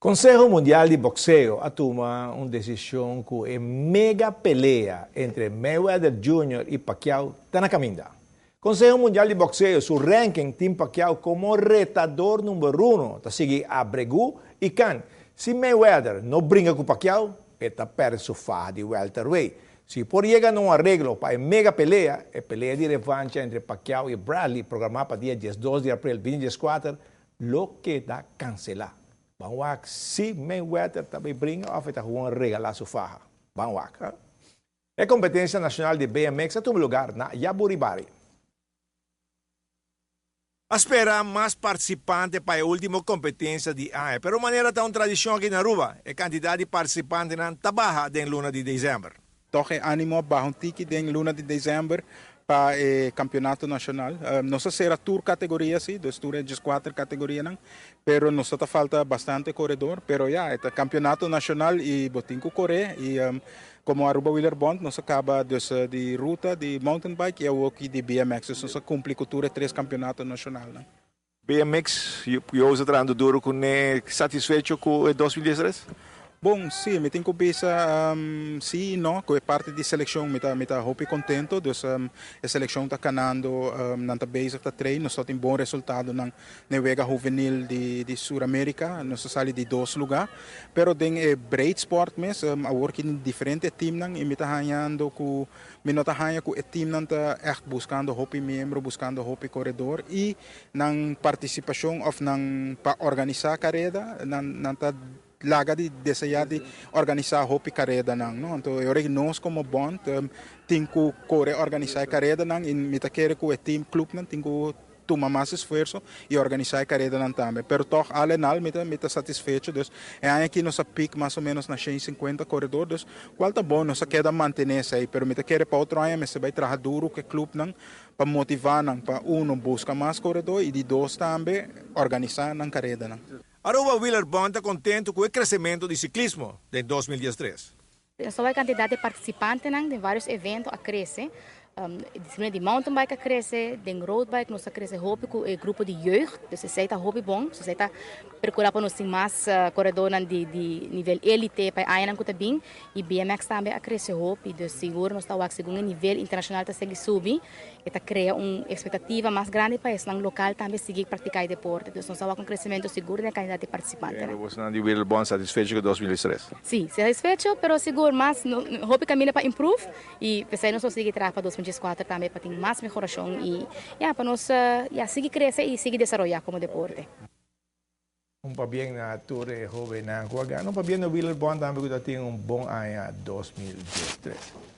Consejo Mundial de Boxeo atoma uma decisão que é mega pelea entre Mayweather Jr. e Pacquiao está na caminho. Consejo Mundial de Boxeo, seu ranking tem Pacquiao como retador número 1, está seguindo a Bregu e Khan. Se Mayweather não brinca com Pacquiao, está perde sua farra de welterweight. Se por chegar a um arreglo para a mega pelea, a pelea de revanche entre Pacquiao e Bradley, programada para dia 12 de abril de 2024, lo queda cancelado. Vamos ver se Mayweather também brinca ou está com regalar sua farra. Vamos ver. A competência nacional de BMX toma lugar na Yaburibari. Espera mais participantes para a última competência de ano, pero maneira tão tradição aqui na Aruba, a quantidade de participantes está baixa em luna de dezembro. Toch ânimo bajo um tique em luna de dezembro para o campeonato nacional. Nossa será tour categoria sim, dos tours de 4 categorias não, pero nos falta bastante corredor, pero já é campeonato nacional e botinco correr e como Aruba Wheeler Bond nos acaba de ruta de mountain bike e o aqui de BMX, nos cumpre cultura 3 campeonatos nacional não. BMX, eu uso trando duro com satisfeito com 2013? Bom, sim, me tenho que pensar, sim, não, com a parte de seleção, me tá hope contento, dus a seleção está ganhando, na base está treino, nós temos bom resultado na Vega Juvenil de Sul-América, nós saímos de 2 lugares, pero tem breed sport mesmo, a working em diferentes times, e me tá ganhando com, me não tá ganhando com o time não tá echt buscando hope membro, buscando hope corredor e na participação of nan para organizar a carreira, não tá laga de desejar de organizar a roupa carreira não, então eu nós como bond tem que correr organizar a carreira não e me tá querer com o time clube não tem que tomar mais esforço e organizar a carreira não também, pero toch alenal me tá satisfeito, dus é aqui nossa pick mais ou menos na 150 corredores, qual tá bom, nossa queda manter aí, pero me tá querer para outro ano, mas vai trabalhar duro com o clube não para motivar não, para buscar mais corredor e de 2 também organizar na carreira não. Aruba Wheeler Bond está contente com o crescimento do ciclismo em 2013. Só a quantidade de participantes de vários eventos a crescer. Disciplina de mountain bike a crescer, de road bike nós a crescer hobby com o grupo de jeugd, dus se está hobby bom, se está percurar para nós ter mais corredor de nível elite para aí não bem e BMX também a crescer hobby, dus seguro nós está o segundo nível internacional está seguir subir, está criar uma expectativa mais grande para esse local também seguir praticar deporte, dus nós está com crescimento seguro da quantidade de participantes. Você não de Wheeler Bond satisfeito com 2013? Sim, satisfeito, pero seguro mais hobby caminha para improve e pensei nós seguir para 2024 também para ter mais melhoração e para nós seguir crescer e seguir desenvolver como deporte. Pa bien na tour jovem na Huagan, pa bien no Wheeler Bond também que tem bom ano 2013.